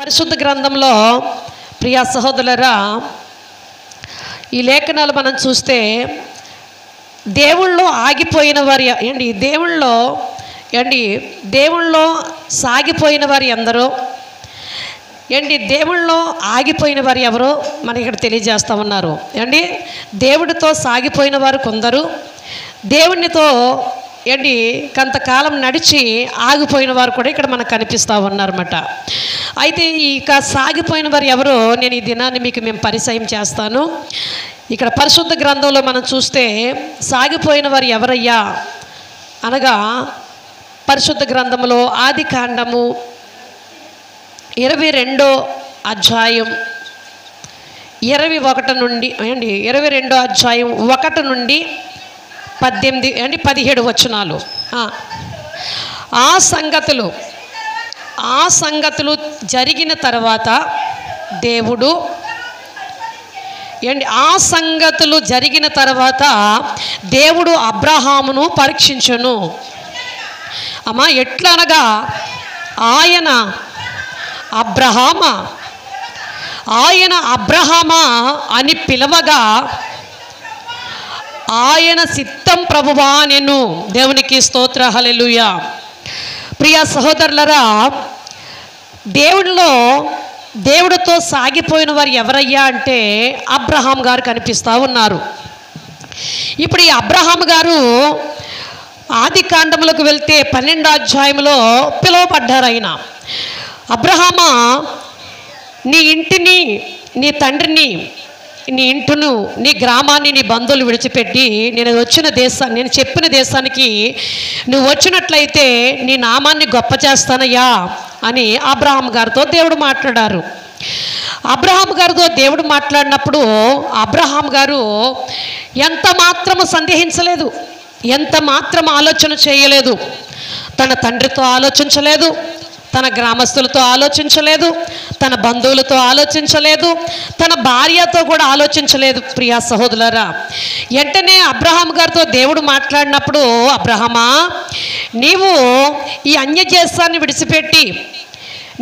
పరిశుద్ధ గ్రంథంలో ప్రియ సహోదరులారా, ఈ లేఖనాలు మనం చూస్తే దేవుళ్ళో ఆగిపోయిన వారి దేవుళ్ళో సాగిపోయిన వారు ఎందరో దేవుళ్ళో ఆగిపోయిన వారు ఎవరో మనకి ఇక్కడ తెలియజేస్తూ ఉన్నారు. దేవుడితో సాగిపోయిన వారు కొందరు, దేవునితో కొంతకాలం నడిచి ఆగిపోయిన వారు కూడా ఇక్కడ మనకు కనిపిస్తూ ఉన్నారన్నమాట. అయితే ఇక సాగిపోయిన వారు ఎవరో నేను ఈ దినాన్ని మేము పరిచయం చేస్తాను. ఇక్కడ పరిశుద్ధ గ్రంథంలో మనం చూస్తే సాగిపోయిన వారు ఎవరయ్యా అనగా, పరిశుద్ధ గ్రంథంలో ఆది కాండము 22వ అధ్యాయం 22 నుండి 22వ అధ్యాయం 1 నుండి 17 వచనాలు. ఆ సంగతులు జరిగిన తర్వాత దేవుడు దేవుడు అబ్రహామును పరీక్షించును. అమ్మా, ఎట్లనగా ఆయన అబ్రహామా అని పిలవగా ఆయన చిత్తం ప్రభువా నేను. దేవునికి స్తోత్ర, హల్లెలూయా. ప్రియ సహోదరులరా, దేవుడితో సాగిపోయిన వారు ఎవరయ్యా అంటే అబ్రహాం గారు కనిపిస్తూ ఉన్నారు. ఇప్పుడు ఈ అబ్రహాం గారు ఆది కాండములకు వెళ్తే 12వ అధ్యాయంలో పిలువబడ్డారు. ఆయన అబ్రహామా, నీ ఇంటిని, నీ తండ్రిని, నీ ఇంటును, నీ గ్రామాన్ని, నీ బంధువులు విడిచిపెట్టి నేను చెప్పిన దేశానికి నువ్వు వచ్చినట్లయితే నీ నామాన్ని గొప్ప చేస్తానయ్యా అని అబ్రహాం గారితో దేవుడు మాట్లాడారు. అబ్రహాం గారితో దేవుడు మాట్లాడినప్పుడు అబ్రహాం గారు ఎంత మాత్రము సందేహించలేదు, ఎంత మాత్రం ఆలోచన చేయలేదు. తన తండ్రితో ఆలోచించలేదు, తన గ్రామస్తులతో ఆలోచించలేదు, తన బంధువులతో ఆలోచించలేదు, తన భార్యతో కూడా ఆలోచించలేదు. ప్రియా సహోదరులారా, వెంటనే అబ్రహాం గారితో దేవుడు మాట్లాడినప్పుడు, అబ్రహామా, నీవు ఈ అన్య దేశాన్ని విడిచిపెట్టి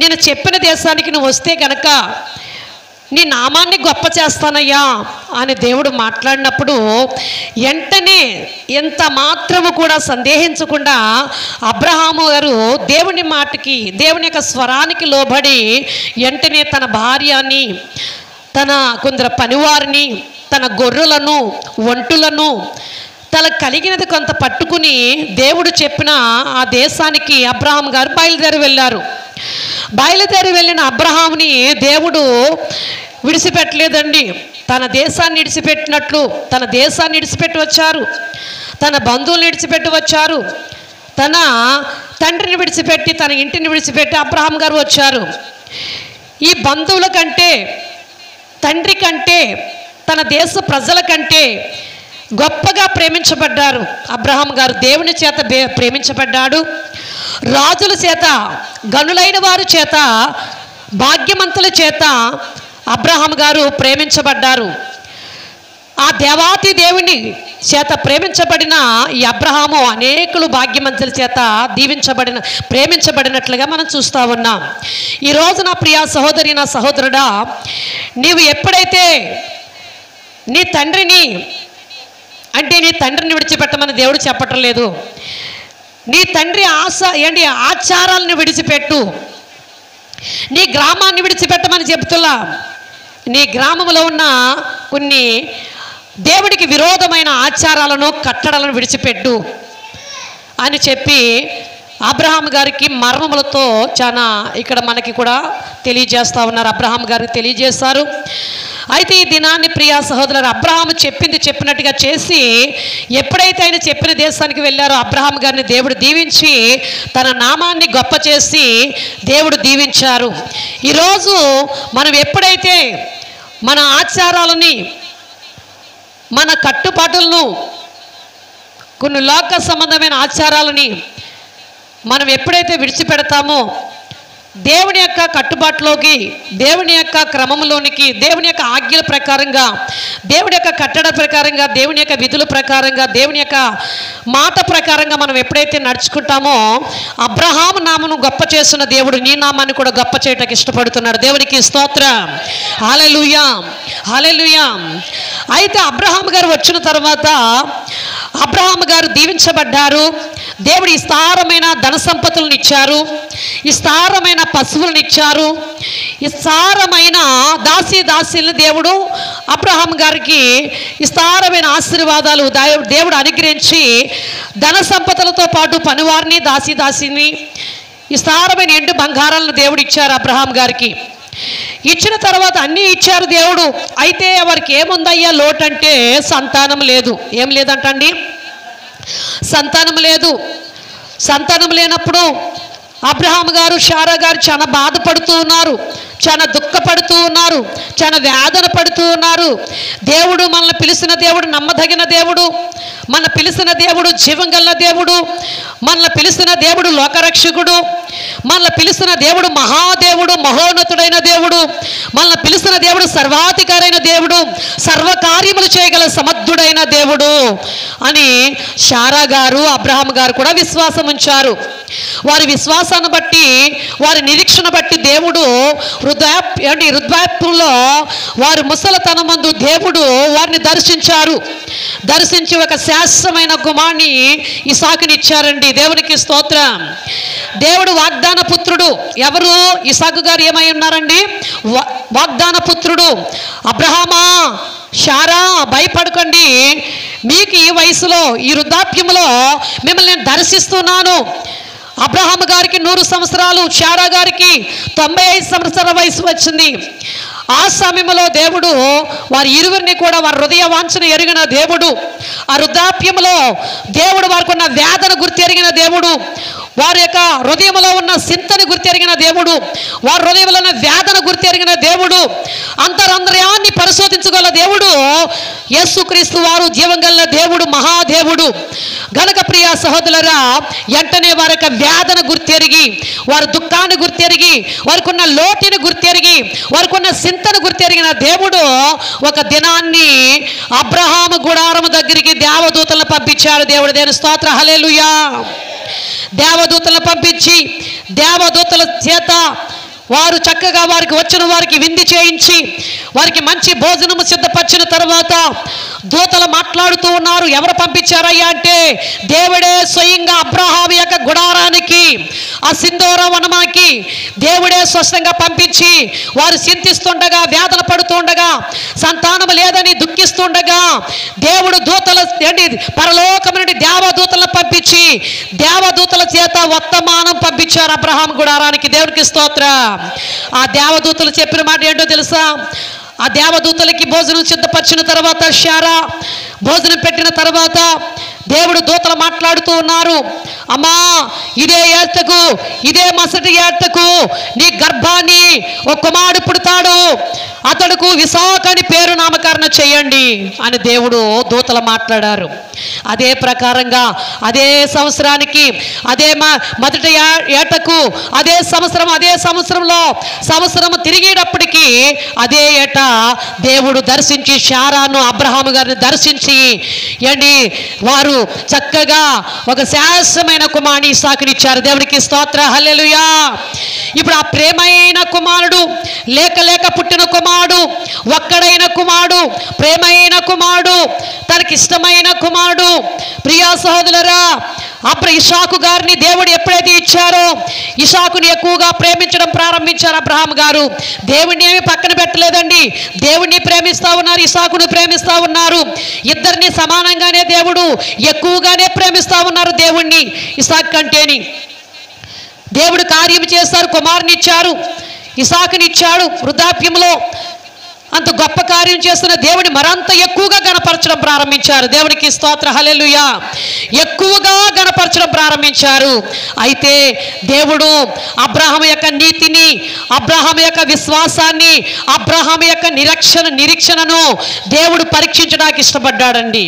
నేను చెప్పిన దేశానికి నువ్వు వస్తే గనక నీ నామాన్ని గొప్ప చేస్తానయ్యా అని దేవుడు మాట్లాడినప్పుడు వెంటనే ఎంత మాత్రము కూడా సందేహించకుండా అబ్రహాము గారు దేవుని మాటకి, దేవుని యొక్క స్వరానికి లోబడి వెంటనే తన భార్యని, తన కొందరు పనివారిని, తన గొర్రెలను, ఒంటులను, తనకు కలిగినది కొంత పట్టుకుని దేవుడు చెప్పిన ఆ దేశానికి అబ్రహాం గారు బయలుదేరి వెళ్ళారు. బయలుదేరి వెళ్ళిన అబ్రహాముని దేవుడు విడిచిపెట్టలేదండి. తన దేశాన్ని విడిచిపెట్టినట్లు తన దేశాన్ని విడిచిపెట్టి వచ్చారు, తన బంధువులను విడిచిపెట్టి వచ్చారు, తన తండ్రిని విడిచిపెట్టి, తన ఇంటిని విడిచిపెట్టి అబ్రహాం గారు వచ్చారు. ఈ బంధువుల కంటే, తండ్రి కంటే, తన దేశ ప్రజల కంటే గొప్పగా ప్రేమించబడ్డారు అబ్రహాం గారు. దేవుని చేత ప్రేమించబడ్డాడు, రాజుల చేత, గనులైన వారి చేత, భాగ్యవంతుల చేత అబ్రహాం గారు ప్రేమించబడ్డారు. ఆ దేవాతి దేవుని చేత ప్రేమించబడిన ఈ అబ్రహాము అనేకులు భాగ్యవంతుల చేత ప్రేమించబడినట్లుగా మనం చూస్తూ ఉన్నాం. ఈరోజు నా ప్రియా సహోదరి, నా సహోదరుడా, నీవు ఎప్పుడైతే నీ తండ్రిని విడిచిపెట్టమని దేవుడు చెప్పటం లేదు. నీ తండ్రి ఆచారాలను విడిచిపెట్టు, నీ గ్రామాన్ని విడిచిపెట్టమని చెబుతున్నా. నీ గ్రామంలో ఉన్న కొన్ని దేవుడికి విరోధమైన ఆచారాలను, కట్టడలను విడిచిపెట్టు అని చెప్పి అబ్రహాం గారికి మర్మములతో చాలా ఇక్కడ మనకి కూడా తెలియజేస్తూ ఉన్నారు. అబ్రహాం గారికి తెలియజేస్తారు. అయితే ఈ దినాన్ని ప్రియా సహోదరులు, అబ్రహాము చెప్పినట్టుగా చేసి ఎప్పుడైతే ఆయన చెప్పిన దేశానికి వెళ్ళారో అబ్రహాం గారిని దేవుడు దీవించి తన నామాన్ని గొప్ప చేసి దేవుడు దీవించారు. ఈరోజు మనం ఎప్పుడైతే మన ఆచారాలని, మన కట్టుబాటులను, కొన్ని లోక సంబంధమైన ఆచారాలని మనం ఎప్పుడైతే విడిచిపెడతామో దేవుని యొక్క కట్టుబాటులోకి, దేవుని యొక్క క్రమంలోనికి, దేవుని యొక్క ఆజ్ఞల ప్రకారంగా, దేవుని యొక్క కట్టడ ప్రకారంగా, దేవుని యొక్క విధుల ప్రకారంగా, దేవుని యొక్క మాట ప్రకారంగా మనం ఎప్పుడైతే నడుచుకుంటామో అబ్రహాము నామను గొప్ప చేస్తున్న దేవుడు నీ నామాన్ని కూడా గొప్ప చేయటానికి ఇష్టపడుతున్నాడు. దేవునికి స్తోత్రం. హల్లెలూయా, హల్లెలూయా. అయితే అబ్రహాము గారు వచ్చిన తర్వాత అబ్రహాము గారు దీవించబడ్డారు. దేవుడు విస్తారమైన ధన సంపత్తులను ఇచ్చారు, విస్తారమైన పశువులను ఇచ్చారు, విస్తారమైన దాసీలను దేవుడు అబ్రహాం గారికి విస్తారమైన ఆశీర్వాదాలు దేవుడు అనుగ్రహించి ధన సంపదలతో పాటు పనివారిని, దాసీని, విస్తారమైన ఎండు బంగారాలను దేవుడు ఇచ్చారు అబ్రహాం గారికి. ఇచ్చిన తర్వాత అన్నీ ఇచ్చారు దేవుడు. అయితే వారికి ఏముందయ్యా లోటు అంటే సంతానం లేదు. ఏం లేదంటండి? సంతానం లేదు. సంతానం లేనప్పుడు అబ్రహాం గారు, శారా గారు చాలా బాధపడుతూ ఉన్నారు, చాలా దుఃఖపడుతూ ఉన్నారు, చాలా వేదన పడుతూ ఉన్నారు. దేవుడు మనల్ని పిలిచిన దేవుడు నమ్మదగిన దేవుడు, మన పిలిచిన దేవుడు జీవంగల దేవుడు, మనల్ని పిలిచిన దేవుడు లోకరక్షకుడు, మనల్ని పిలిచిన దేవుడు మహాదేవుడు, మహోన్నతుడైన దేవుడు, మనల్ని పిలిచిన దేవుడు సర్వాధికారైన దేవుడు, సర్వకార్యములు చేయగల సమర్థుడైన దేవుడు అని శారా గారు, అబ్రహాం గారు కూడా విశ్వాసం ఉంచారు. వారి విశ్వాసాన్ని బట్టి, వారి నిరీక్షణ బట్టి దేవుడు వృద్ధాప్యంలో వారి ముసలితనం ముందు దేవుడు వారిని దర్శించి ఒక శాశ్వతమైన కుమారుని ఇసాకుని ఇచ్చారండి. దేవునికి స్తోత్రం. దేవుడు వాగ్దాన పుత్రుడు. ఎవరు? ఇసాకు గారు ఏమై ఉన్నారండి? వాగ్దాన పుత్రుడు. అబ్రహామా, శారా భయపడకండి, మీకు ఈ వయసులో, ఈ వృద్ధాప్యంలో మిమ్మల్ని నేను దర్శిస్తున్నాను. అబ్రహాం గారికి 100 సంవత్సరాలు, శారా గారికి 95 సంవత్సరాల వయసు వచ్చింది. ఆ సమయంలో దేవుడు వారి ఇరువురిని కూడా వారి హృదయ వాంఛను ఎరిగిన దేవుడు, ఆ వృద్ధాప్యంలో దేవుడు వారికి ఉన్న వేదన గుర్తెరిగిన దేవుడు, వారి యొక్క హృదయంలో ఉన్న చింతని గుర్తెరిగిన దేవుడు, వారి హృదయంలో ఉన్న వేదన గుర్తెరిగిన దేవుడు, అంతరంద్రయాన్ని పరిశోధించగల దేవుడు యేసుక్రీస్తు వారు జీవంగల దేవుడు, మహాదేవుడు. గనుక ప్రియ సహోదరులారా, వెంటనే వారి యొక్క వేదన గుర్తెరిగి, వారి దుఃఖాన్ని గుర్తెరిగి, వారికి ఉన్న లోటుని గుర్తెరిగి, వారికి ఉన్న చింతను గుర్తెరిగిన దేవుడు ఒక దినాన్ని అబ్రహాము గుడారము దగ్గరికి దేవదూతలను పంపించాడు. దేవుడు దేని స్తోత్ర. హల్లెలూయా. దేవదూతలను పంపించి దేవదూతల చేత వారు చక్కగా వారికి వచ్చిన వారికి విందు చేయించి వారికి మంచి భోజనము సిద్ధపరిచిన తర్వాత దూతలు మాట్లాడుతూ ఉన్నారు. ఎవరు పంపించారయ్యా అంటే దేవుడే స్వయంగా అబ్రహాము యొక్క గుడారానికి, ఆ సింధూర వనమాకి దేవుడే స్పష్టంగా పంపించి వారు చింతిస్తుండగా, వేదన పడుతుండగా, సంతానం లేదని దుఃఖిస్తుండగా దేవుడు దూతల పరలోకం నుండి దేవదూతలను పంపించి దేవదూతల చేత వర్తమానం పంపించారు అబ్రహాము గుడారానికి. దేవునికి స్తోత్రం. ఆ దేవదూతలు చెప్పిన మాట ఏంటో తెలుసా? ఆ దేవదూతలకి భోజనం సిద్ధపరిచిన తర్వాత, శారా భోజనం పెట్టిన తర్వాత దేవుడు దూతలు మాట్లాడుతూ ఉన్నారు. అమ్మా, ఇదే ఏటకు, ఇదే మసటి ఏటకు నీ గర్భాన్ని ఒక కుమారుడు పుడతాడు, అతడుకు ఇసాకు అని పేరు నామకరణ చేయండి అని దేవుడు దూతలు మాట్లాడారు. అదే ప్రకారంగా అదే సంవత్సరానికి, అదే మొదటి ఏటకు, అదే సంవత్సరంలో సంవత్సరం తిరిగేటప్పటికీ అదే ఏట దేవుడు దర్శించి శారాను, అబ్రహాము గారిని దర్శించి వారు చక్కగా ఒక శాశ్వతమైన కుమారుని ఇసాకుని ఇచ్చారు. దేవునికి స్తోత్ర. హల్లెలూయా. ఇప్పుడు ఆ ప్రేమైన కుమారుడు, లేక పుట్టిన కుమారుడు, ఒక్కడైన కుమారుడు, ప్రేమైన కుమారుడు, తనకిష్టమైన కుమారుడు. ప్రియా సహోదరులారా, ఇసాకు గారిని దేవుడు ఎప్పుడైతే ఇచ్చారో ఇసాకుని ఎక్కువగా ప్రేమించడం ప్రారంభించారు అబ్రహాం గారు. దేవుడిని ఏమి పక్కన పెట్టలేదండి, దేవుడిని ప్రేమిస్తూ ఉన్నారు, ఇసాకును ప్రేమిస్తూ ఉన్నారు. ఇద్దరిని సమానంగానే దేవుడు ఎక్కువగానే ప్రేమిస్తూ ఉన్నారు. దేవుణ్ణి ఇసాకు కంటేని దేవుడు కార్యం చేశారు. కుమారుని ఇచ్చారు, ఇసాకుని ఇచ్చాడు. వృద్ధాప్యంలో అంత గొప్ప కార్యం చేస్తున్న దేవుని మరంత ఎక్కువగా గణపరచడం ప్రారంభించారు. దేవునికి స్తోత్ర. హల్లెలూయా. ఎక్కువగా గణపరచడం ప్రారంభించారు. అయితే దేవుడు అబ్రహాము యొక్క నీతిని, అబ్రహాము యొక్క విశ్వాసాన్ని, అబ్రహాము యొక్క నిరీక్షణను దేవుడు పరీక్షించడానికి ఇష్టపడ్డాడండి.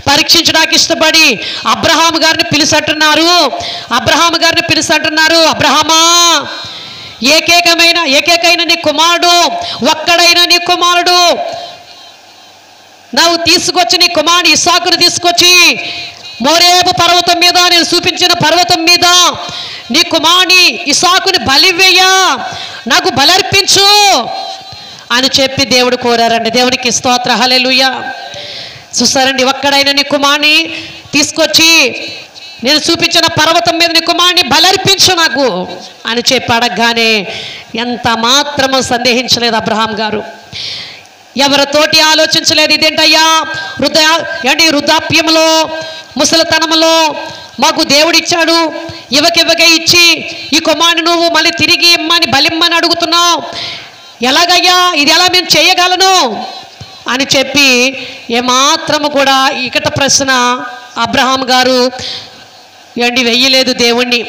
పరీక్షించడానికి ఇష్టపడి అబ్రహాము గారిని పిలిచంటున్నారు. అబ్రహామా, ఏకైన నీ కుమారుడు, ఒక్కడైన నీ కుమారుడు నువ్వు తీసుకొచ్చి నీ కుమారుడు ఇస్సాకును తీసుకొచ్చి మోరేబు పర్వతం మీద, నేను చూపించిన పర్వతం మీద నీ కుమారుని ఇస్సాకుని బలివేయ, నాకు బలర్పించు అని చెప్పి దేవుడు కోరారండి. దేవునికి స్తోత్ర, హల్లెలూయా. చూస్తారండి, ఒక్కడైన నీ కుమారుని తీసుకొచ్చి నేను చూపించిన పర్వతం మీద నీ కుమారుని బలర్పించు నాకు అని చెప్పి అడగగానే ఎంత మాత్రము సందేహించలేదు అబ్రహాం గారు. ఎవరితోటి ఆలోచించలేదు. ఇదేంటయ్యా వృద్ధాప్యంలో, ముసలితనంలో మాకు దేవుడిచ్చాడు, ఇవ్వకే ఇచ్చి ఈ కుమారుని నువ్వు మళ్ళీ తిరిగి ఇమ్మని బలిమ్మని అడుగుతున్నావు, ఎలాగయ్యా, ఇది ఎలా మేము చేయగలను అని చెప్పి ఏమాత్రము కూడా ఇకట ప్రశ్న అబ్రహాం గారు వెయ్యలేదు. దేవుణ్ణి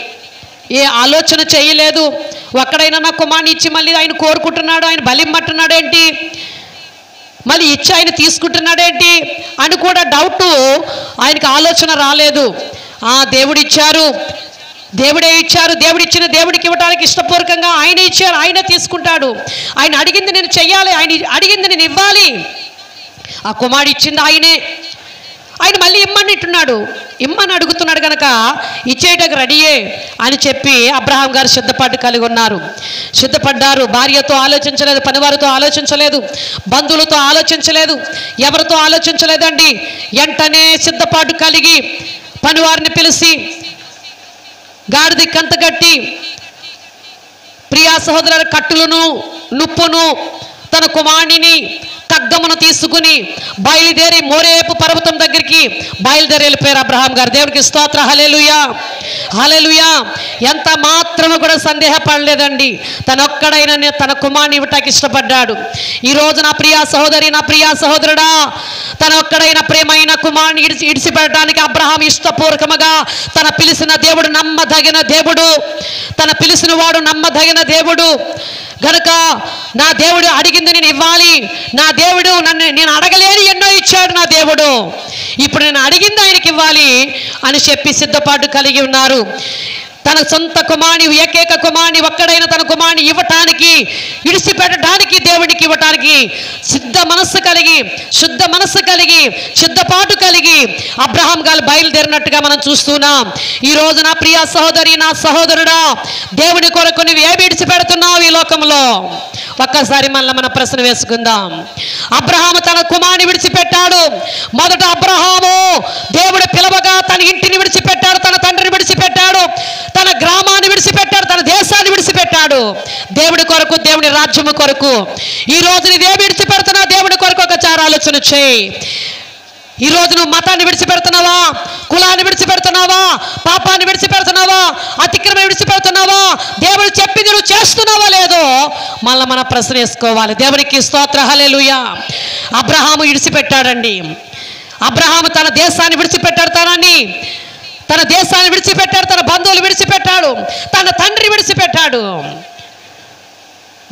ఏ ఆలోచన చేయలేదు. ఒక్కడైనా నా కుమారుని ఇచ్చి మళ్ళీ ఆయన కోరుకుంటున్నాడు, ఆయన బలిమ్మంటున్నాడు ఏంటి, మళ్ళీ ఇచ్చి ఆయన తీసుకుంటున్నాడేంటి అని కూడా డౌటు ఆయనకు ఆలోచన రాలేదు. దేవుడు ఇచ్చారు, దేవుడే ఇచ్చారు, దేవుడిచ్చిన దేవుడికి ఇవ్వడానికి ఇష్టపూర్వకంగా ఆయన ఇచ్చారు, ఆయన తీసుకుంటాడు. ఆయన అడిగింది నేను చెయ్యాలి, ఆయన అడిగింది నేను ఇవ్వాలి. ఆ కుమారుడు ఇచ్చింది ఆయనే, ఆయన మళ్ళీ ఇమ్మని అడుగుతున్నాడు కనుక ఇచ్చేయటకు రెడీయే అని చెప్పి అబ్రహాం గారు సిద్ధపడ్డారు. భార్యతో ఆలోచించలేదు, పనివారితో ఆలోచించలేదు, బంధువులతో ఆలోచించలేదు, ఎవరితో ఆలోచించలేదండి. వెంటనే సిద్ధపాటు కలిగి పనివారిని పిలిచి గాడిద కంతగట్టి ప్రియా సహోదరుల కట్టులను నుప్పును తన కుమారుని ఖడ్గమును తీసుకుని బయలుదేరి మోరేపు పర్వతం దగ్గరికి వెళ్ళిపోయారు అబ్రహాం గారు. దేవునికి స్తోత్ర, హల్లెలూయా, హల్లెలూయా. ఎంత మాత్రము కూడా సందేహపడలేదండి. తనొక్కడైనా తన కుమారుని ఇవ్వటానికి ఇష్టపడ్డాడు. ఈరోజు నా ప్రియా సహోదరి, నా ప్రియా సహోదరుడా, తన ఒక్కడైన ప్రేమైన కుమారుని ఇడిచిపెట్టడానికి అబ్రహాం ఇష్టపూర్వకముగా తన పిలిచిన దేవుడు నమ్మదగిన దేవుడు, తన పిలిచిన వాడు నమ్మదగిన దేవుడు గనుక నా దేవుడు అడిగింది నేను ఇవ్వాలి, నా దేవుడు నేను అడగలేని ఎన్నో ఇచ్చాడు నా దేవుడు, ఇప్పుడు నేను అడిగింది ఆయనకి ఇవ్వాలి అని చెప్పి సిద్ధపాటు కలిగి ఉన్నారు. తన సొంత కుమారుని, ఏకైక కుమారుని, ఒక్కడైన తన కుమారుని ఇవ్వటానికి, ఇడిచిపెట్టడానికి, దేవునికి ఇవ్వటానికి శుద్ధ మనస్సు కలిగి సిద్ధపాటు కలిగి అబ్రహాం గారు బయలుదేరినట్టుగా మనం చూస్తున్నాం. ఈరోజు నా ప్రియ సహోదరి, నా సహోదరుడా, దేవుని కొరకు నువ్వు ఏమి విడిచిపెడుతున్నావు ఈ లోకంలో? ఒక్కసారి మళ్ళీ మన ప్రశ్న వేసుకుందాం. అబ్రహాము తన కుమారుని విడిచిపెట్టాడు. మొదట అబ్రహాము దేవుడు పిలవగా తన ఇంటిని విడిచిపెట్టాడు, తన తండ్రిని విడిచిపెట్టాడు, తన గ్రామాన్ని విడిచిపెట్టాడు, తన దేశాన్ని విడిచిపెట్టాడు దేవుడి కొరకు, దేవుని రాజ్యము కొరకు. ఈ రోజు నువ్వేమి విడిచిపెడుతున్నావు దేవుడి కొరకు? ఒకసారి ఆలోచన చేయి. ఈ రోజు నువ్వు మతాన్ని విడిచిపెడుతున్నావా, కులాన్ని విడిచిపెడుతున్నావా, పాపాన్ని విడిచిపెడుతున్నావా, అతిక్రమం విడిచిపెడుతున్నావా, దేవుడు చెప్పింది నువ్వు చేస్తున్నావా లేదో మళ్ళీ మన ప్రశ్న వేసుకోవాలి. దేవునికి స్తోత్ర, హల్లెలూయా. అబ్రహాము విడిచిపెట్టాడండి. అబ్రహాము తన దేశాన్ని విడిచిపెట్టాడు, తన దేశాన్ని విడిచిపెట్టాడు, తన బంధువులు విడిచిపెట్టాడు, తన తండ్రి విడిచిపెట్టాడు.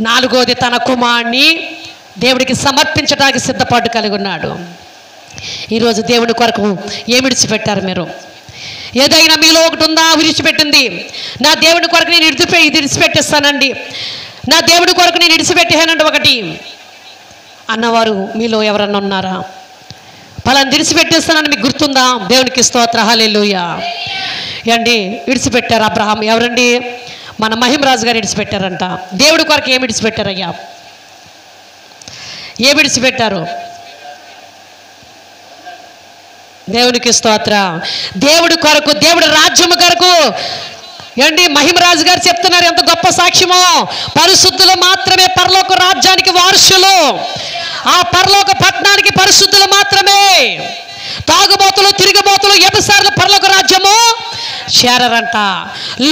నాలుగోది తన కుమారుని దేవుడికి సమర్పించడానికి సిద్ధపాటు కలిగి ఉన్నాడు. ఈరోజు దేవుని కొరకు ఏమి విడిచిపెట్టారు మీరు? ఏదైనా మీలో ఒకటి ఉందా విడిచిపెట్టింది? నా దేవుని కొరకు నేను విడిచిపెట్టేస్తానండి, నా దేవుడి కొరకు నేను విడిచిపెట్టేనండి ఒకటి అన్నవారు మీలో ఎవరన్నా ఉన్నారా? పలాని విడిచిపెట్టేస్తానని మీకు గుర్తుందా? దేవునికి స్తోత్ర, హల్లెలూయా. అండి విడిచిపెట్టారు అబ్రహాం. ఎవరండి? మన మహిమరాజు గారు విడిచిపెట్టారంట. దేవుడి కొరకు ఏమి విడిచిపెట్టారయ్యా? ఏ విడిచిపెట్టారు? దేవునికి స్తోత్ర. దేవుడి కొరకు, దేవుడి రాజ్యము కొరకు ఏంటి మహిమరాజు గారు చెప్తున్నారు, ఎంత గొప్ప సాక్ష్యమో. పరిశుద్ధులు మాత్రమే పరలోక రాజ్యానికి వారసులు, ఆ పరలోక పట్టణానికి పరిశుద్ధులు మాత్రమే. తాగుబోతులు, తిరిగిబోతులు, ఎబిసార్లు పరలోక రాజ్యము చేరరంట.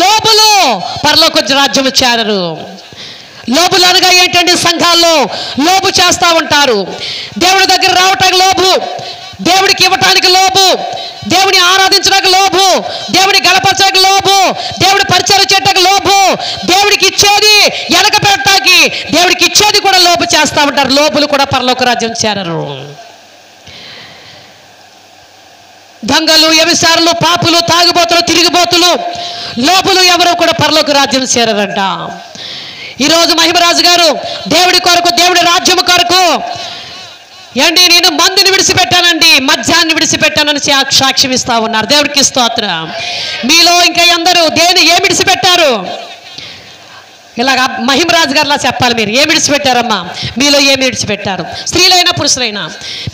లోబులు పరలోక రాజ్యము చేరరు. లోబులు అనగా ఏంటంటే సంఘాల్లో లోబు చేస్తూ ఉంటారు. దేవుడి దగ్గర రావటానికి లోబు, దేవుడికి ఇవ్వటానికి లోబు, దేవుని ఆరాధించడానికి లోబు, దేవుని గణపరచడానికి లోబు, దేవుడి పరిచయం చేయడానికి లోబు, దేవుడికి ఇచ్చేది వెనక పెట్టడానికి, దేవుడికి ఇచ్చేది కూడా లోబు చేస్తూ ఉంటారు. లోబులు కూడా పరలోక రాజ్యం చేరరు. దొంగలు, వ్యభిచారులు, పాపులు, తాగుబోతులు, తిరిగిబోతులు, లోబులు ఎవరు కూడా పరలోక రాజ్యం చేరరంట. ఈరోజు మహిమరాజు గారు దేవుడి కొరకు, దేవుడి రాజ్యము కొరకు ఏంటి, నేను మందుని విడిచిపెట్టానండి, మద్యాన్ని విడిచిపెట్టానని సాక్ష్యం ఇస్తా ఉన్నారు. దేవుడికి స్తోత్రం. మీలో ఇంకా అందరూ ఏమి విడిచిపెట్టారు? ఇలాగ మహిమరాజు గారిలా చెప్పాలి. మీరు ఏమి విడిచిపెట్టారమ్మా? మీలో ఏమి విడిచిపెట్టారు? స్త్రీలైనా పురుషులైనా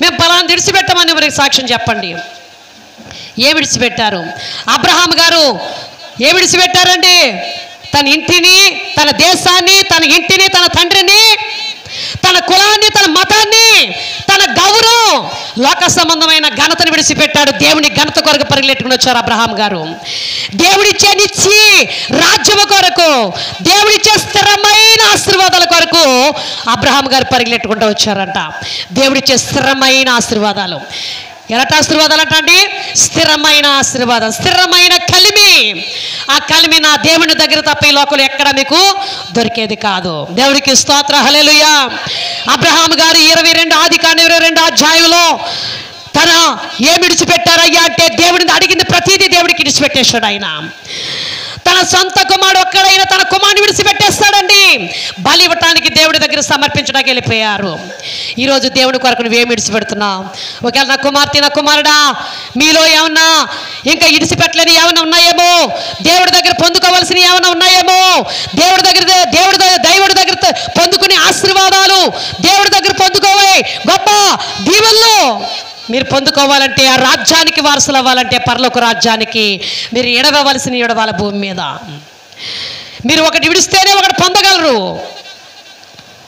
మేము పలానా విడిచిపెట్టామని ఎవరికి సాక్ష్యం చెప్పండి. ఏమి విడిచిపెట్టారు? అబ్రహాం గారు ఏమి విడిచిపెట్టారండి? తన ఇంటిని, తన దేశాన్ని, తన ఇంటిని, తన తండ్రిని, తన కులాన్ని, తన మతాన్ని, తన గౌరవం, లోక సంబంధమైన ఘనతను విడిచిపెట్టాడు. దేవుని ఘనత కొరకు పరిగెట్టుకుని వచ్చారు అబ్రహాం గారు. దేవుడిచ్చే నిచ్చి రాజ్యము కొరకు, దేవుడిచ్చే స్థిరమైన ఆశీర్వాదాల కొరకు అబ్రహాం గారు పరిగెట్టుకుంటూ వచ్చారంట. దేవుడిచ్చే స్థిరమైన ఆశీర్వాదాలు. ఎలాంటి ఆశీర్వాదాలు అంటండి? స్థిరమైన ఆశీర్వాదం, స్థిరమైన కలిమి. ఆ కలిమి నా దేవుని దగ్గర తప్ప ఈ లోకంలో ఎక్కడ మీకు దొరికేది కాదు. దేవుడికి స్తోత్ర, హల్లెలూయా. అబ్రహాం గారు 22 ఆదికాండం 22 అధ్యాయంలో తన ఏమి విడిచిపెట్టారయ్యా అంటే, దేవుడిని అడిగింది ప్రతిదీ దేవుడికి విడిచిపెట్టేశాడు ఆయన. తన సొంత కుమారుడు ఒక్కడైనా తన కుమారుని విడిచిపెట్టేస్తాడండి. బలి ఇవ్వటానికి దేవుడి దగ్గర సమర్పించడానికి వెళ్ళిపోయారు. ఈరోజు దేవుడి కొరకు నువ్వేమి విడిచిపెడుతున్నావు? ఒకవేళ నా కుమార్తె, నా కుమారుడా, మీలో ఏమన్నా ఇంకా విడిచిపెట్టలేని ఏమైనా ఉన్నాయేమో, దేవుడి దగ్గర పొందుకోవాల్సినవి ఏమైనా ఉన్నాయేమో, దేవుడి దగ్గర పొందుకునే ఆశీర్వాదాలు, దేవుడి దగ్గర పొందుకోవే గొప్ప దీవెనలు మీరు పొందుకోవాలంటే, ఆ రాజ్యానికి వారసులు అవ్వాలంటే, పరలోక రాజ్యానికి మీరు ఎడవలసిన భూమి మీద మీరు ఒకటి విడిస్తేనే ఒకటి పొందగలరు.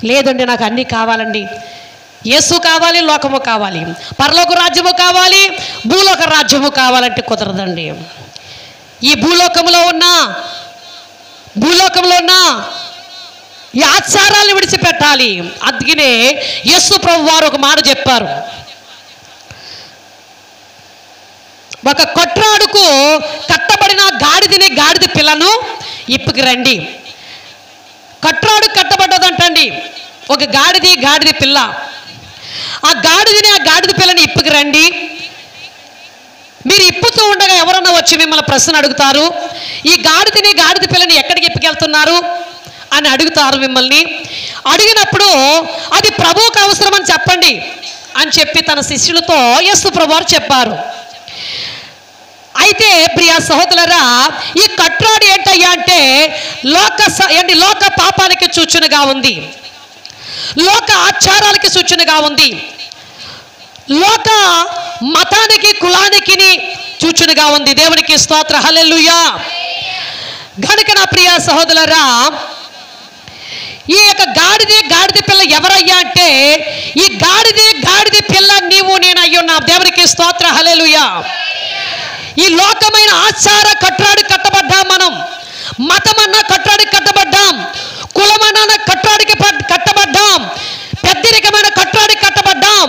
లేదండి నాకు అన్నీ కావాలండి, యేసు కావాలి, లోకము కావాలి, పరలోక రాజ్యము కావాలి, భూలోక రాజ్యము కావాలంటే కుదరదండి. ఈ భూలోకంలో ఉన్న ఈ ఆచారాలను విడిచిపెట్టాలి. అందుకనే యేసు ప్రభు వారు ఒక మాట చెప్పారు. ఒక కొట్రాడుకు కట్టబడిన గాడిద పిల్లను ఇప్పుకి రండి. కొట్రాడు కట్టబడ్డదంటండి ఒక గాడిద పిల్ల. ఆ గాడిద పిల్లని ఇప్పుకి రండి. మీరు ఇప్పుతూ ఉండగా ఎవరన్నా వచ్చి మిమ్మల్ని ప్రశ్న అడుగుతారు, ఈ గాడిద పిల్లని ఎక్కడికి ఇప్పుకెళ్తున్నారు అని అడుగుతారు మిమ్మల్ని. అడిగినప్పుడు అది ప్రభువుకు అవసరం అని చెప్పండి అని చెప్పి తన శిష్యులతో యేసు ప్రభువారు చెప్పారు. అయితే ప్రియ సహోదరులారా, ఈ కట్రాడు ఏంటయ్యా అంటే లోక పాపానికి సూచనగా ఉంది, లోక ఆచారాలకి సూచనగా ఉంది, లోక మతానికి కులానికి సూచనగా ఉంది. దేవునికి స్తోత్ర, హల్లెలూయా. గనుక నా ప్రియ సహోదరులారా, ఈ యొక్క గాడిద పిల్ల ఎవరయ్యా అంటే, ఈ గాడిద పిల్ల నీవు నేను అయ్యున్నా. దేవునికి స్తోత్ర, హల్లెలూయా. ఈ లోకమైన ఆచార కట్రాడు కట్టబడ్డాం మనం. మతమన్నా కట్రాడికి కట్టబడ్డాం, కులమన్నా కట్రాడికి కట్టబడ్డాం, పెద్దరికమైన కట్రాడికి కట్టబడ్డాం,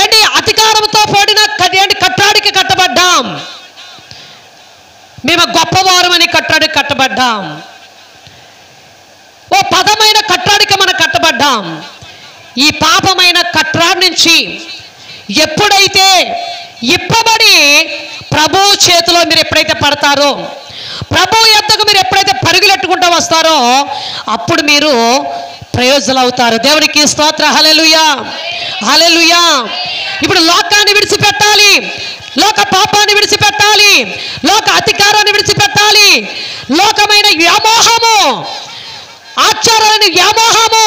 ఏంటి అధికారంతో కూడిన కట్రాడికి కట్టబడ్డాం. మేము గొప్పవారమని కట్రాడికి కట్టబడ్డాం. ఓ పదమైన కట్రాడికి మనం కట్టబడ్డాం. ఈ పాపమైన కట్రాడి నుంచి ఎప్పుడైతే ఇప్పబడి ప్రభు చేతిలో మీరు ఎప్పుడైతే పడతారో, ప్రభు యొద్దకు మీరు ఎప్పుడైతే పరుగులెట్టుకుంటూ వస్తారో, అప్పుడు మీరు ప్రయోజనాలు అవుతారు. దేవునికి స్తోత్ర, హల్లెలూయా, హల్లెలూయా. ఇప్పుడు లోకాన్ని విడిచిపెట్టాలి, లోక పాపాన్ని విడిచిపెట్టాలి, లోక అధికారాన్ని విడిచిపెట్టాలి, లోకమైన వ్యామోహము, ఆచారాలని వ్యామోహము,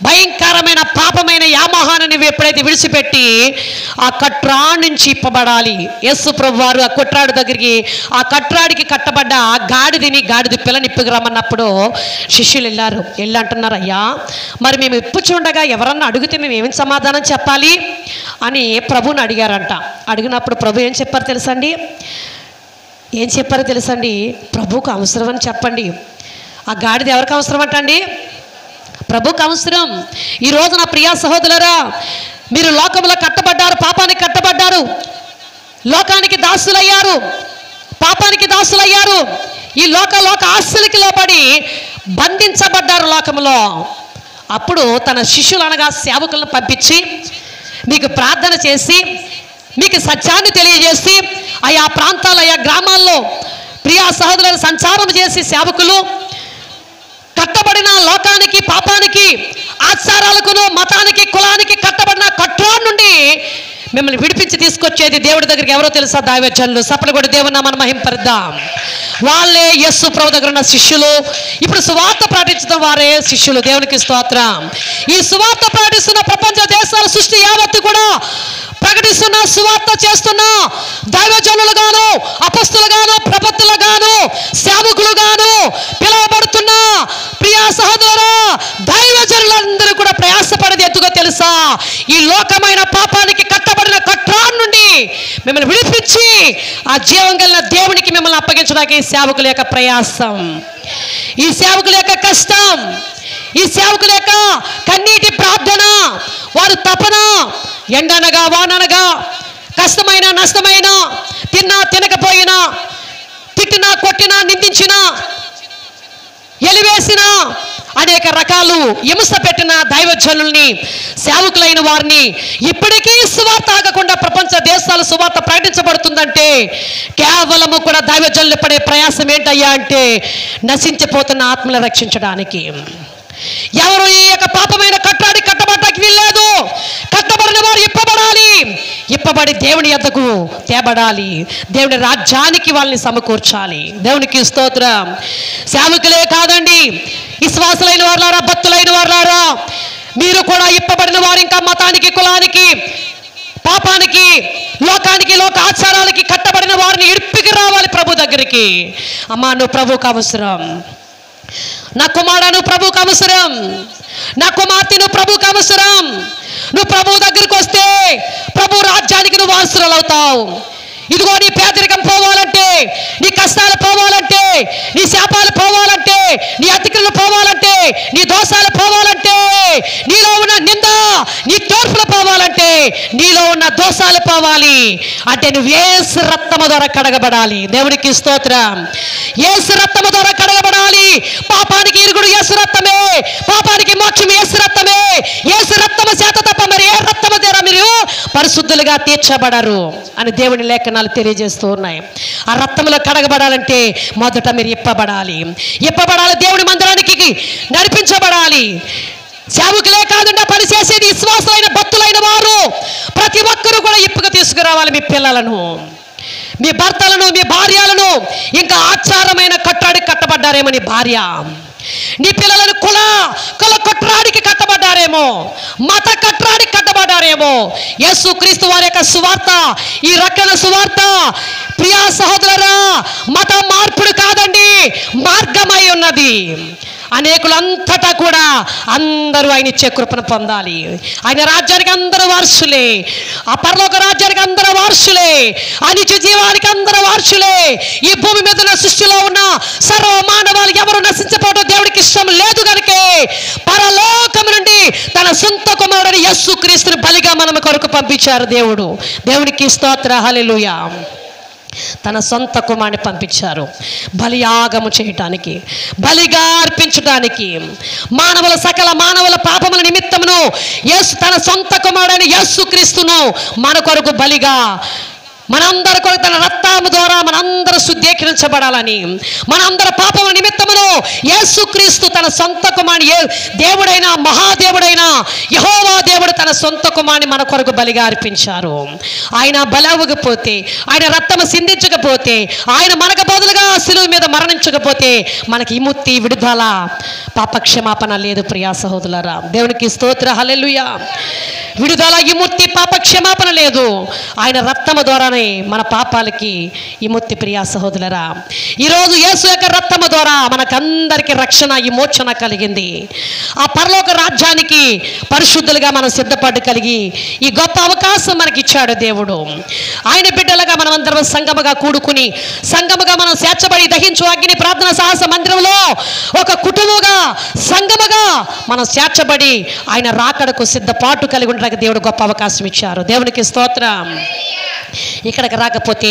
భయంకరమైన పాపమైన వ్యామోహాన్ని నువ్వు ఎప్పుడైతే విడిచిపెట్టి ఆ కట్రాడు నుంచి ఇప్పబడాలి. యేసు ప్రభువారు ఆ కొట్రాడు దగ్గరికి, ఆ కట్రాడికి కట్టబడ్డ గాడిద పిల్లని ఇప్పుకురమ్మన్నప్పుడు శిష్యులు వెళ్ళి అంటున్నారు, అయ్యా మరి మేము ఇప్పుచుండగా ఎవరన్నా అడిగితే మేము ఏమి సమాధానం చెప్పాలి అని ప్రభుని అడిగారంట. అడిగినప్పుడు ప్రభు ఏం చెప్పారు తెలుసండి? ప్రభువుకు అవసరం అని చెప్పండి. ఆ గాడిద ఎవరికి అవసరం అంటండి? ప్రభువుకు అవసరం. ఈరోజు నా ప్రియ సహోదరులారా, మీరు లోకంలో కట్టబడ్డారు, పాపానికి కట్టబడ్డారు, లోకానికి దాసులయ్యారు, పాపానికి దాసులయ్యారు, ఈ లోక ఆస్తులకి లోపడి బంధించబడ్డారు లోకంలో. అప్పుడు తన శిష్యులు అనగా సేవకులను పంపించి మీకు ప్రార్థన చేసి, మీకు సత్యాన్ని తెలియజేసి, ఆయా ప్రాంతాలు, ఆయా గ్రామాల్లో ప్రియ సహోదరులను సంచారం చేసి సేవకులు కట్టబడిన లోకానికి, పాపానికి, ఆచారాలకును, మతానికి, కులానికి కట్టబడిన కట్రోన్ నుండి మిమ్మల్ని విడిపించి తీసుకొచ్చేది దేవుడి దగ్గరికి ఎవరో తెలుసా? దైవజనులు. సపలు కూడా దేవుని నామమున మహింపరుద్దాం. వాళ్ళే యేసు ప్రభు దగ్గర ఉన్న శిష్యులు. ఇప్పుడు సువార్త ప్రకటించడం వారే శిష్యులు. దేవునికి స్తోత్రం. ఈ సువార్త ప్రకటిస్తున్న ప్రపంచ దేశాల సృష్టి యావత్తు కూడా ప్రకటిస్తున్న, సువార్త చేస్తున్న దైవజనులుగాను, అపొస్తలుగాను, ప్రవక్తలుగాను, సేవకులుగాను పిలువబడుతున్న ప్రియ సహోదరులారా, దైవజనులందరూ కూడా ప్రయాసపడేది ఎందుకో తెలుసా? ఈ లోకమైన పాపానికి కట్టబడిన కట్రాన్ నుండి మిమ్మల్ని విడిపించి ఆ జీవం కలిగిన దేవునికి మిమ్మల్ని అప్పగించడానికి ఈ సేవకుల యొక్క ప్రయాసం, ఈ సేవకుల యొక్క కష్టం, ఈ సేవకుల యొక్క కన్నీటి ప్రార్థన, వారు తపన, ఎండనగా వాననగా, కష్టమైన నష్టమైన, తిన్నా తినకపోయినా, తిట్టినా కొట్టినా, నిందించినా, ఎలివేసిన, అనేక రకాలు హింస పెట్టిన దైవజనుల్ని, సేవకులైన వారిని ఇప్పటికీ సువార్త ఆగకుండా ప్రపంచ దేశాలు సువార్త ప్రకటించబడుతుందంటే కేవలము కూడా దైవజనులు పడే ప్రయాసం ఏంటయ్యా అంటే నశించిపోతున్న ఆత్మలను రక్షించడానికి. ఎవరు ఈ యొక్క పాపమైన కట్టానికి కట్టబడటానికి వీల్లేదు. కట్టబడిన వారు ఇప్పబడాలి, ఇప్పబడి దేవుని యొద్దకు తేబడాలి, దేవుని రాజ్యానికి వాళ్ళని సమకూర్చాలి. దేవునికి స్తోత్రం. సేవకులే కాదండి, విశ్వాసులైన వారులారా, భక్తులైన వారులారా, మీరు కూడా ఇప్పబడిన వారు ఇంకా మతానికి, కులానికి, పాపానికి, లోకానికి, లోక ఆచారాలకి కట్టబడిన వారిని ఇడిపికి రావాలి ప్రభు దగ్గరికి. అమ్మా, నువ్వు ప్రభువుకు అవసరం. నా కుమారుడు ప్రభువుకు అవసరం. నా కుమార్తె నువ్వు ప్రభువుకు అవసరం. నువ్వు ప్రభువు దగ్గరికి వస్తే ప్రభు రాజ్యానికి నువ్వు వారసురాలు అవుతావు. ఇదిగో నీ పేదరికం పోవాలంటే, నీ కష్టాలు పోవాలంటే, నీ శాపాలు పోవాలంటే, నీ అతిక్రమలు పోవాలంటే, నీ దోషాలు పోవాలంటే, నీలో ఉన్న నింద, నీ తోర్పులు పోవాలంటే, నీలో ఉన్న దోషాలు పోవాలి అంటే నువ్వు యేసు రక్తము ద్వారా కడగబడాలి. దేవునికి స్తోత్రం. యేసు రక్తము ద్వారా కడగబడాలి. పాపానికి ఇరుగుడు యేసు రక్తమే, పాపానికి మోక్షం యేసు రక్తమే. యేసు రక్తము చేత తప్ప మరి ఏ రక్తము ద్వారా మీరు పరిశుద్ధులుగా తీర్చబడరు అని దేవుని లేఖనాలు తెలియజేస్తూ ఉన్నాయి. ఆ రక్తంలో కడగబడాలంటే మొదట మీరు ఇప్పబడాలి. దేవుని మందిరానికి నడిపించబడాలి. సేవకులే కాకుండా పనిచేసేది విశ్వాసులైన భక్తులైన వారు ప్రతి ఒక్కరూ కూడా ఇప్పుగా తీసుకురావాలి. మీ పిల్లలను, మీ భర్తలను, మీ భార్యలను. ఇంకా ఆచారమైన కట్టాడికి కట్టబడ్డారేమో నీ భార్య, నీ పిల్లలను కుల కట్రాడికి కట్టబడ్డారేమో, మత కట్రాడికి కట్టబడ్డారేమో. యేసుక్రీస్తు వారి యొక్క సువార్త, ఈ రక్షణ సువార్త ప్రియా సహోదరులారా, మత మార్పుడు కాదండి, మార్గమై ఉన్నది. అనేకులంతటా కూడా అందరూ ఆయన ఇచ్చే కృపను పొందాలి. ఆయన రాజ్యానికి అందరూ వారసులే, ఆ పరలోక రాజ్యానికి అందరూ వారసులే, ఆ నిత్య జీవానికి అందరూ వారసులే. ఈ భూమి మీద ఉన్న సృష్టిలో ఉన్న సర్వ మానవాళి ఎవరు నశించకపోవడం దేవుడికి ఇష్టం లేదు కనుకే పరలోకం నుండి తన సొంత కుమారుడు యేసుక్రీస్తుని బలిగా మన కొరకు పంపించారు దేవుడు. దేవునికి స్తోత్ర, హల్లెలూయా. తన సొంత కుమారుని పంపించారు బలియాగము చేయటానికి, బలిగా అర్పించడానికి. సకల మానవుల పాపముల నిమిత్తమును యేసు తన సొంత కుమారుడైన యేసుక్రీస్తును మన కొరకు బలిగా, మనందరి కొరకు తన రక్తము ద్వారా మనందరూ శుద్ధీకరించబడాలని, మనందరి పాపముల నిమిత్తమును యేసుక్రీస్తు తన సొంత కుమారుని, దేవుడైన మహాదేవుడైన యెహోవా దేవుడు తన సొంత కుమారుని మన కొరకు బలిగా అర్పించారు. ఆయన బలవకపోతే, ఆయన రక్తము సిందించకపోతే, ఆయన మనకు బదులుగా శిలువ మీద మరణించకపోతే మనకి విముక్తి, విడుదల, పాపక్షమాపణ లేదు. ప్రియా సహోదరులారా, దేవునికి స్తోత్ర, హల్లెలూయా. విడుదల, విముక్తి, పాపక్షమాపణ లేదు. ఆయన రక్తము ద్వారానే మన పాపాలకి విముక్తి. ప్రియా సహోదరులారా, ఈరోజు యేసు యొక్క రక్తము ద్వారా మనకందరికీ రక్షణ, విమోచన కలిగింది. ఆ పరలోక రాజ్యానికి పరిశుద్ధులుగా మనం సిద్ధపడి కలిగి ఈ గొప్ప అవకాశం మనకి ఇచ్చాడు దేవుడు. ఆయన బిడ్డలుగా మనం అందరం సంగముగా కూడుకుని, సంగముగా మనం చేర్చబడి దహించు అగ్ని ప్రార్థన సాహస మందిరంలో ఒక కుటుంబముగా, సంగముగా మనం చేర్చబడి ఆయన రాకడకు సిద్ధపాటు కలిగి ఉండడానికి దేవుడు గొప్ప అవకాశం ఇచ్చారు. దేవునికి స్తోత్రం. ఇక్కడికి రాకపోతే,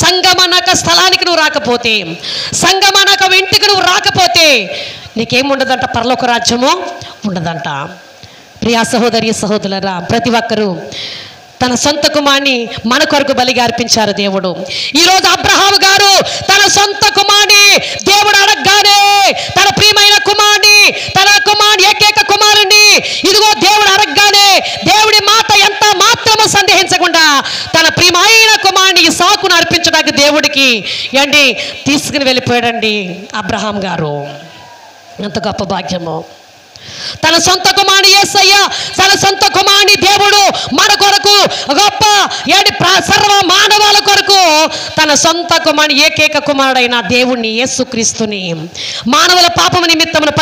సంగమనక స్థలానికి నువ్వు రాకపోతే, సంగమనక ఇంటికి నువ్వు రాకపోతే నీకేముండదంట? పరలోక రాజ్యము ఉండదంట. ప్రియా సహోదరి సహోదరులారా, ప్రతి ఒక్కరూ తన సొంత కుమారుని మన కొరకు బలిగా అర్పించారు దేవుడు. ఈరోజు అబ్రహాము గారు తన సొంత కుమారుని దేవుడు అడగగానే, తన ప్రియమైన కుమారుని ఏంటి తీసుకుని వెళ్ళిపోయాడండి అబ్రహాం గారు. ఎంత గొప్ప భాగ్యమో! తన సొంత కుమారుని యేసయ్య, తన సొంత కుమారుని దేవుడు మన కొరకు గొప్ప సర్వ మానవాల కొరకు తన సొంత కుమారుని ఏకైక కుమారుడైన దేవుణ్ణి యేసుక్రీస్తుని మానవుల పాపము నిమిత్తమును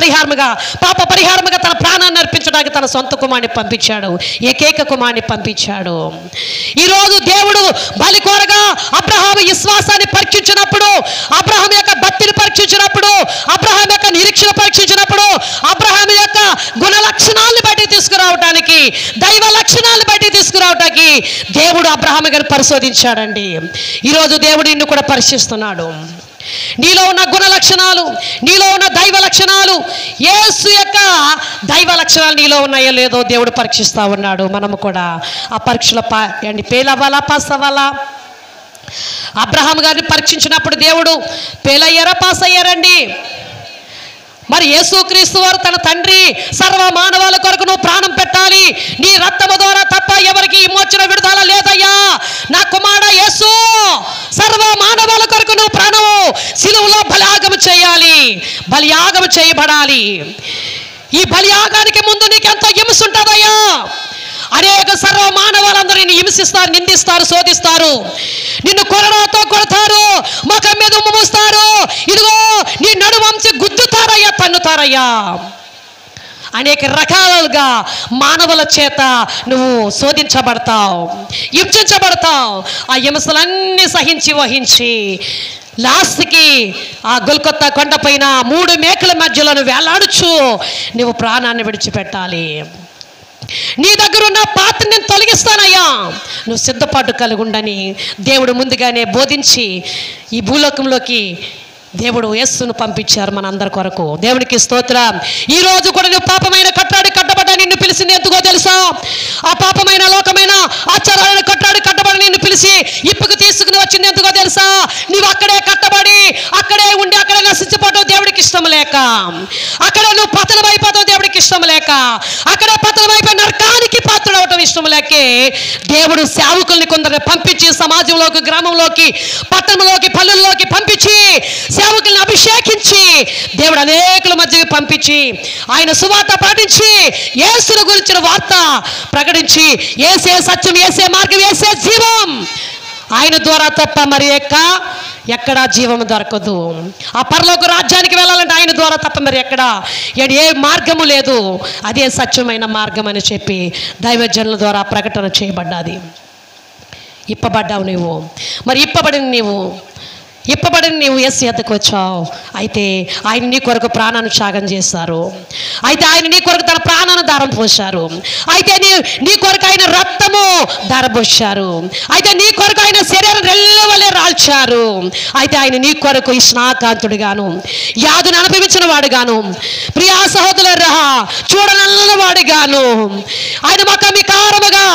పాప పరిహారముగా తన ప్రాణాన్ని అర్పించడానికి తన సొంత కుమారుని పంపించాడు, ఏకైక కుమారుని పంపించాడు. ఈరోజు దేవుడు బలి కోరగా అబ్రహాము విశ్వాసాన్ని పరీక్షించినప్పుడు, అబ్రహాం యొక్క భక్తిని పరీక్షించినప్పుడు, అబ్రహాం యొక్క నిరీక్షణ పరీక్షించినప్పుడు, అబ్రహాం యొక్క గుణ లక్షణాలను బట్టి తీసుకురావడానికి, దైవ లక్షణాలను బట్టి తీసుకురావడానికి దేవుడు అబ్రహాం గారిని పరిశోధించాడండి. ఈరోజు దేవుడు నిన్ను కూడా పరీక్షిస్తున్నాడు. నీలో ఉన్న గుణ లక్షణాలు, నీలో ఉన్న దైవ లక్షణాలు, యేసు యొక్క దైవ లక్షణాలు నీలో ఉన్నాయో లేదో దేవుడు పరీక్షిస్తూ ఉన్నాడు. మనము కూడా ఆ పరీక్షలో ఫెయిల్ అవ్వాలా, పాస్ అవ్వాలా? అబ్రహాం గారిని పరీక్షించినప్పుడు దేవుడు ఫెయిల్ అయ్యారా, పాస్ అయ్యారండి? మరి యేసుక్రీస్తు వారు తన తండ్రి సర్వ మానవాల కొరకు నువ్వు ప్రాణం పెట్టాలి, నీ రక్తము ద్వారా తప్ప ఎవరికి విమోచన విడుదల లేదయ్యా, నా కుమారుడు యేసు సర్వ మానవాల కొరకు నువ్వు ప్రాణము సిలువలో బలియాగము చేయాలి, బలియాగము చేయబడాలి. ఈ బలియాగానికి ముందు నీకు ఎంతో హింస ఉంటుందయ్యా. అనేక సర్వ మానవాళ్ళందరూ నిన్ను హింసిస్తారు, నిందిస్తారు, శోధిస్తారు, నిన్ను కొరడాతో కొడతారు, ముఖం మీద ఉమ్మూస్తారు, ఇదిగో నీ నడువంచి గుద్దుతారయ్యా, తన్నుతారయ్యా. అనేక రకాలుగా మానవుల చేత నువ్వు శోధించబడతావు, హింసించబడతావు. ఆ హింసలన్నీ సహించి వహించి లాస్ట్కి ఆ గొల్కొత్తా కొండపైన 3 మేకల మధ్యలో వేలాడుచు నువ్వు ప్రాణాన్ని విడిచిపెట్టాలి. నీ దగ్గర ఉన్న పాత్రని నేను తొలగిస్తానయ్యా, నువ్వు సిద్ధపాటు కలిగి ఉండని దేవుడు ముందుగానే బోధించి ఈ భూలోకంలోకి దేవుడు యేసును పంపించారు మనందరి కొరకు. దేవునికి స్తోత్రం. ఈ రోజు కూడా నువ్వు పాపమైన కట్టాడు కట్టబడ్డా నిన్ను పిలిచింది ఎందుకో తెలుసా? ఆ పాపమైన లోకమైన ఆచారాలను కట్టాడు కట్టబడి నిన్ను పిలిచి ఇప్పుకు తీసుకుని వచ్చింది ఎందుకో తెలుసా? నువ్వు అక్కడే కట్టబడి అక్కడే ఉండి అక్కడే నశించిపోవడం దేవుడికి ఇష్టం లేక, అక్కడే నువ్వు పతనమైపోతావు దేవుడికి ఇష్టం లేక, అక్కడే పతనమైపోయి నరకానికి పాత్రుడు అవటం ఇష్టం లేకే దేవుడు సేవకుల్ని కొందరిని పంపించి సమాజంలోకి, గ్రామంలోకి, పట్టణంలోకి, పల్లెల్లోకి పంపించి సేవకుల్ని అభిషేకించి దేవుడు అనేకుల మధ్యకి పంపించి ఆయన సువార్త ప్రకటించి యేసుని గురించిన వార్త ప్రకటించి యేసే సత్యం, యేసే మార్గం, యేసే జీవం, ఆయన ద్వారా తప్ప మరి ఎక్కడా జీవం దొరకదు. ఆ పరలోక రాజ్యానికి వెళ్ళాలంటే ఆయన ద్వారా తప్ప మరి ఏ మార్గము లేదు. అదే సత్యమైన మార్గం అని చెప్పి దైవజనుల ద్వారా ప్రకటన చేయబడ్డాది. ఇప్పబడ్డావు నీవు. మరి ఇప్పబడిన నీవు యేసు యొద్దకు వచ్చావు. అయితే ఆయన నీ కొరకు ప్రాణాన్ని త్యాగం చేశారు. అయితే ఆయన నీ కొరకు తన ప్రాణాన్ని దారం పోశారు. అయితే నీ కొరకు ఆయన రక్తము దారపోశారు. అయితే నీ కొరకు ఆయన శరీరం రెల్లవలే రాల్చారు. అయితే ఆయన నీ కొరకు ఇష్ణాకాంతుడిగాను, యాదును అనుభవించిన వాడుగాను, ప్రియా సహోదరురా చూడనల్లని వాడిగాను, ఆయన మకమికారముగా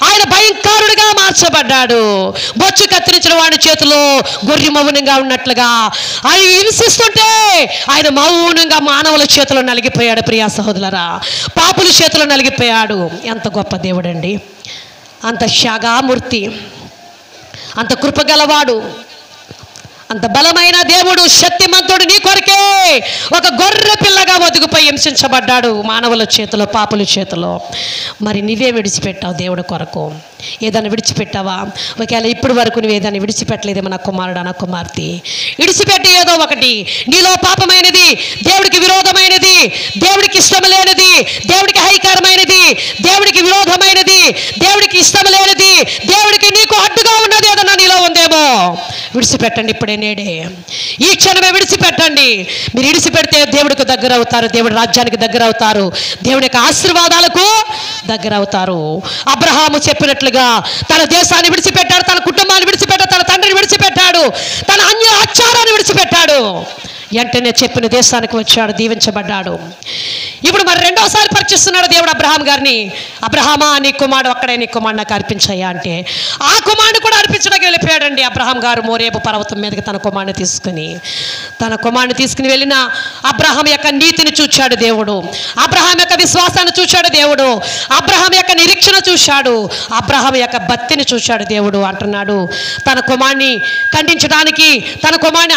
ఆయన భయంకరుడిగా మార్చబడ్డాడు. బొచ్చు కత్తిరించిన వాడి చేతిలో గొర్రె మౌనంగా ఉన్నట్లుగా ఆయన హింసిస్తుంటే ఆయన మౌనంగా మానవుల చేతిలో నలిగిపోయాడు. ప్రియా సహోదరులారా, పాపుల చేతిలో నలిగిపోయాడు. ఎంత గొప్ప దేవుడండి! అంత త్యాగమూర్తి, అంత కృపగలవాడు, అంత బలమైన దేవుడు, శక్తిమంతుడు నీ కొరకే ఒక గొర్రె పిల్లగా ఒదిగిపోయి హింసించబడ్డాడు మానవుల చేతిలో, పాపుల చేతిలో. మరి నువ్వే విడిచిపెట్టావు దేవుడి కొరకు? ఏదైనా విడిచిపెట్టావా? ఒకవేళ ఇప్పటి వరకు నువ్వు ఏదైనా విడిచిపెట్టలేదేమో నా కుమారుడు, నా కుమార్తె, విడిచిపెట్టి ఏదో ఒకటి నీలో పాపమైనది, దేవుడికి విరోధమైనది, దేవుడికి ఇష్టం లేనిది, దేవుడికి హైకరమైనది, దేవుడికి విరోధమైనది, దేవుడికి ఇష్టం లేనిది, దేవుడికి నీకు అడ్డుగా ఉన్నది ఏదన్నా నీలో ఉందేమో విడిచిపెట్టండి. ఇప్పుడే నేడే ఈ క్షణమే విడిచిపెట్టండి. మీరు విడిచిపెడితే దేవుడికి దగ్గర అవుతారు, దేవుడి రాజ్యానికి దగ్గర అవుతారు, దేవుడి యొక్క ఆశీర్వాదాలకు దగ్గర అవుతారు. అబ్రహాము చెప్పినట్లుగా తన దేశాన్ని విడిచిపెట్టాడు, తన కుటుంబాన్ని విడిచిపెట్టాడు, తన తండ్రిని విడిచిపెట్టాడు, తన అన్య ఆచారాన్ని విడిచిపెట్టాడు. వెంటనే చెప్పిన దేశానికి వచ్చాడు, దీవించబడ్డాడు. ఇప్పుడు మరి రెండోసారి పరీక్షిస్తున్నాడు దేవుడు అబ్రహాం గారిని. అబ్రహామా, నీ కుమారుడు అక్కడే, నీ కుమారుడు నాకు అర్పించయ్యా అంటే ఆ కుమారుడు కూడా అర్పించడానికి వెళ్ళిపోయాడండి. అబ్రహాం గారు మోరేబు పర్వతం మీదకి తన కుమారుని తీసుకుని వెళ్ళిన అబ్రహాం యొక్క నీతిని చూశాడు దేవుడు, అబ్రహాం యొక్క విశ్వాసాన్ని చూశాడు దేవుడు, అబ్రహాం యొక్క నిరీక్షణ చూశాడు, అబ్రహాం యొక్క భక్తిని చూశాడు దేవుడు. అంటున్నాడు, తన కుమారుని ఖండించడానికి, తన కుమారుని